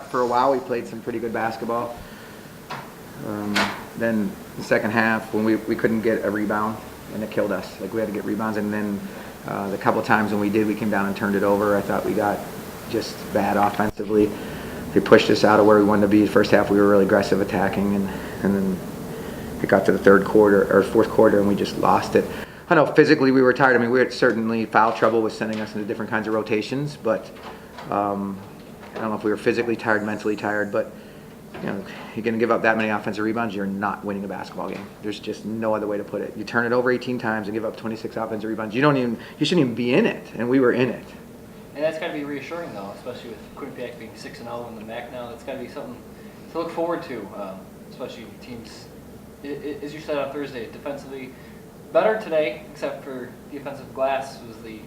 For a while, we played some pretty good basketball. Then the second half, when we couldn't get a rebound, and it killed us. Like, we had to get rebounds, and then the couple of times when we did, we came down and turned it over. I thought we got just bad offensively. They pushed us out of where we wanted to be. The first half, we were really aggressive attacking, and then it got to the fourth quarter, and we just lost it. I know physically we were tired. I mean, we had certainly foul trouble with sending us into different kinds of rotations, but I don't know if we were physically tired, mentally tired, but you know, you're going to give up that many offensive rebounds, you're not winning a basketball game. There's just no other way to put it. You turn it over 18 times and give up 26 offensive rebounds. You shouldn't even be in it, and we were in it. And that's got to be reassuring, though, especially with Quinnipiac being 6-0 in the MAC now. That's got to be something to look forward to, especially teams. As you said on Thursday, defensively better today, except for the offensive glass was the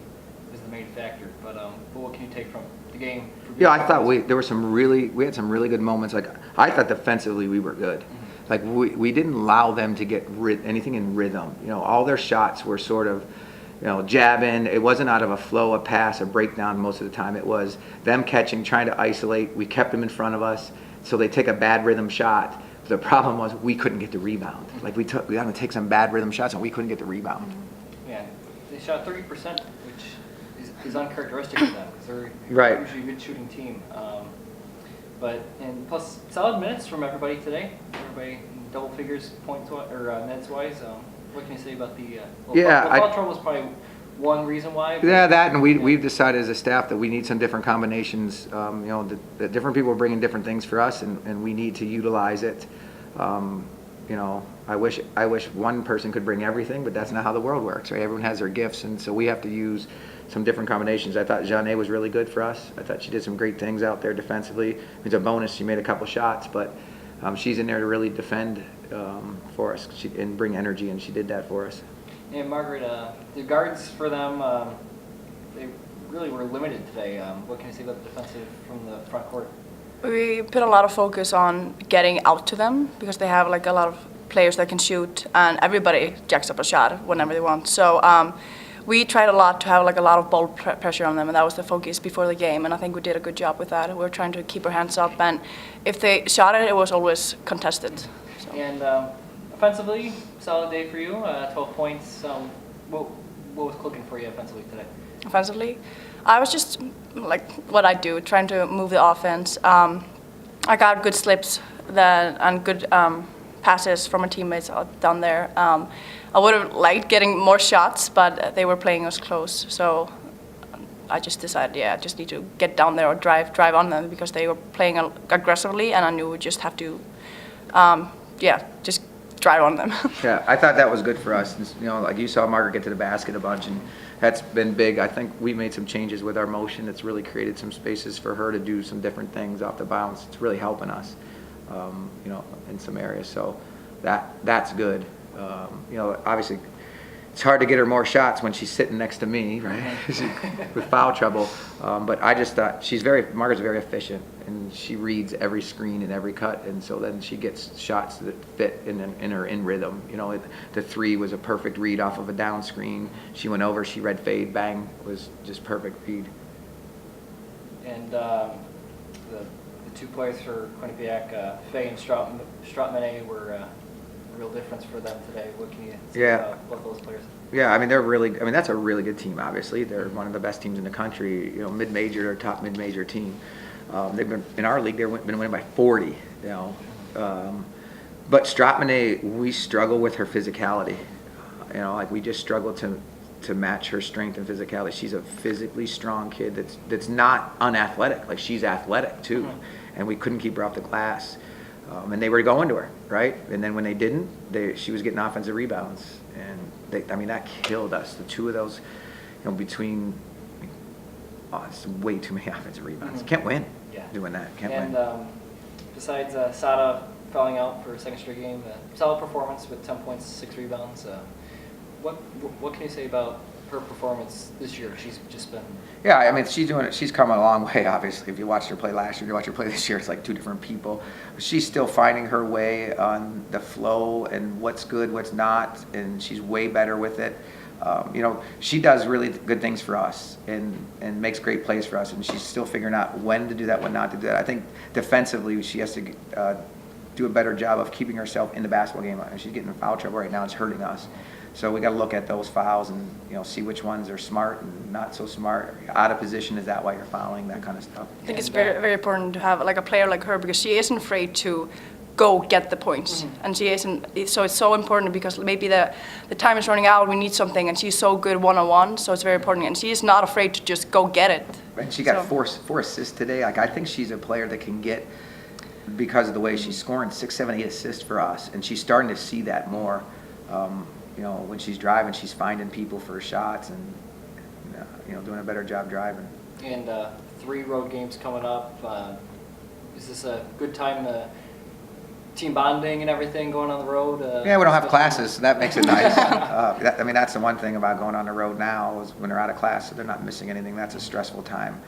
main factor. But what can you take from the game? Yeah, I thought we had some really good moments. Like, I thought defensively we were good. Mm-hmm. Like, we didn't allow them to get anything in rhythm. You know, all their shots were sort of, you know, jabbing. It wasn't out of a flow, a pass, a breakdown most of the time. It was them catching, trying to isolate. We kept them in front of us, so they take a bad rhythm shot. The problem was we couldn't get the rebound. Like, we got to take some bad rhythm shots, and we couldn't get the rebound. Yeah, they shot 30%, which is uncharacteristic of them, because they're usually a good shooting team. And plus solid minutes from everybody today. Everybody in double figures points or minutes wise. What can you say about the? Foul trouble was probably one reason why. Yeah, that, and we've decided as a staff that we need some different combinations. You know, the different people are bringing different things for us, and we need to utilize it. You know, I wish one person could bring everything, but that's not how the world works, right? Everyone has their gifts, and so we have to use some different combinations. I thought Jeanne was really good for us. I thought she did some great things out there defensively. It's a bonus she made a couple shots, but she's in there to really defend for us and bring energy, and she did that for us. And Margaret, the guards for them, they really were limited today. What can you say about the defensive from the front court? We put a lot of focus on getting out to them because they have like a lot of players that can shoot, and everybody jacks up a shot whenever they want. So we tried a lot to have like a lot of ball pressure on them, and that was the focus before the game. And I think we did a good job with that. We were trying to keep our hands up, and if they shot it, it was always contested. So. And offensively, solid day for you. 12 points. What was clicking for you offensively today? Offensively, I was just like what I do, trying to move the offense. I got good slips and good passes from my teammates down there. I would have liked getting more shots, but they were playing us close. So I just decided, I just need to get down there or drive on them because they were playing aggressively, and I knew we just have to, just drive on them. Yeah, I thought that was good for us. You know, like you saw Margaret get to the basket a bunch, and that's been big. I think we made some changes with our motion. It's really created some spaces for her to do some different things off the bounce. It's really helping us, you know, in some areas. So that's good. You know, obviously, it's hard to get her more shots when she's sitting next to me, right? With foul trouble. But I just thought Margaret's very efficient, and she reads every screen and every cut, and so then she gets shots that fit in her in rhythm. You know, the three was a perfect read off of a down screen. She went over, she read fade, bang, was just perfect read. And the two players for Quinnipiac, Faye and Strautmanet were a real difference for them today. What can you say about both those players? Yeah, I mean, that's a really good team, obviously. They're one of the best teams in the country, you know, mid-major or top mid-major team. They've been, in our league, they've been winning by 40, you know. But Strautmanet, we struggle with her physicality. You know, like we just struggle to match her strength and physicality. She's a physically strong kid that's not unathletic. Like, she's athletic, too. Mm-hmm. And we couldn't keep her off the glass. And they were going to her, right? And then when they didn't, she was getting offensive rebounds. And that killed us. The two of those, you know, it's way too many offensive rebounds. Mm-hmm. Can't win doing that. Can't win. And besides Sada fouling out for a second straight game, solid performance with 10 points, 6 rebounds. What can you say about her performance this year? She's just been... Yeah, I mean, she's come a long way, obviously. If you watched her play last year, if you watch her play this year, it's like two different people. She's still finding her way on the flow and what's good, what's not, and she's way better with it. She does really good things for us and makes great plays for us, and she's still figuring out when to do that, when not to do that. I think defensively she has to do a better job of keeping herself in the basketball game. She's getting in foul trouble right now. It's hurting us. So we got to look at those fouls and see which ones are smart and not so smart. Out of position, is that why you're fouling? That kind of stuff. I think it's very, very important to have like a player like her, because she isn't afraid to go get the points, and she isn't. So it's so important, because maybe the time is running out. We need something, and she's so good one-on-one. So it's very important, and she is not afraid to just go get it. And she got four assists today. Like, I think she's a player that can get, because of the way she's scoring 6, 7, 8 assists for us, and she's starting to see that more. When she's driving, she's finding people for shots and doing a better job driving. And 3 road games coming up. Is this a good time to team bonding and everything going on the road? Yeah, we don't have classes, so that makes it nice. That's the one thing about going on the road now, is when they're out of class, so they're not missing anything. That's a stressful time.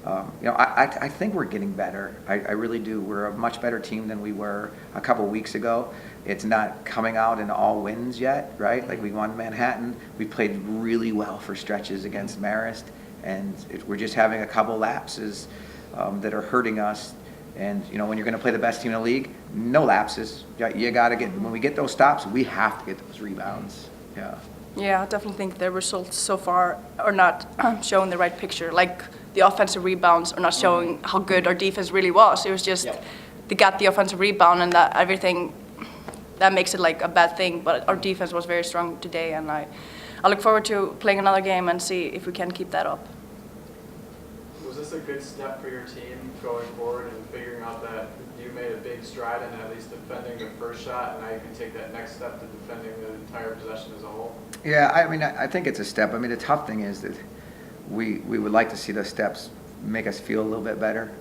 I think we're getting better. I really do. We're a much better team than we were a couple weeks ago. It's not coming out in all wins yet, right? Like, we won Manhattan. We played really well for stretches against Marist, and we're just having a couple lapses that are hurting us. And when you're going to play the best team in the league, no lapses. You got to get, when we get those stops, we have to get those rebounds. Yeah. Yeah, I definitely think the results so far are not showing the right picture. Like, the offensive rebounds are not showing how good our defense really was. It was just they got the offensive rebound, and that everything that makes it like a bad thing. But our defense was very strong today, and I look forward to playing another game and see if we can keep that up. Was this a good step for your team going forward and figuring out that you made a big stride in at least defending the first shot, and now you can take that next step to defending the entire possession as a whole? Yeah, I think it's a step. The tough thing is that we would like to see those steps make us feel a little bit better,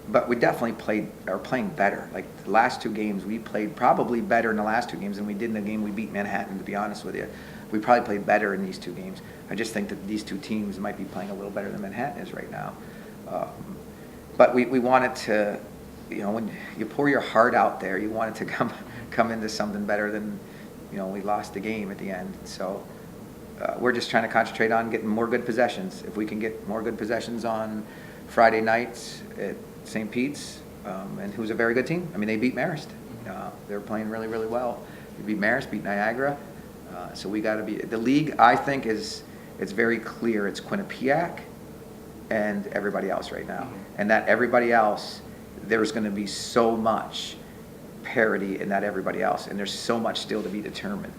but we definitely are playing better. Like, the last 2 games, we played probably better in the last 2 games than we did in the game we beat Manhattan, to be honest with you. We probably played better in these 2 games. I just think that these 2 teams might be playing a little better than Manhattan is right now. But we wanted to, when you pour your heart out there, you want it to come into something better than, we lost the game at the end. So we're just trying to concentrate on getting more good possessions. If we can get more good possessions on Friday nights at St. Pete's, and who's a very good team. They beat Marist. They're playing really, really well. They beat Marist, beat Niagara. So we got to be, the league, I think, it's very clear. It's Quinnipiac and everybody else right now. And that everybody else, there's going to be so much parity in that everybody else, and there's so much still to be determined.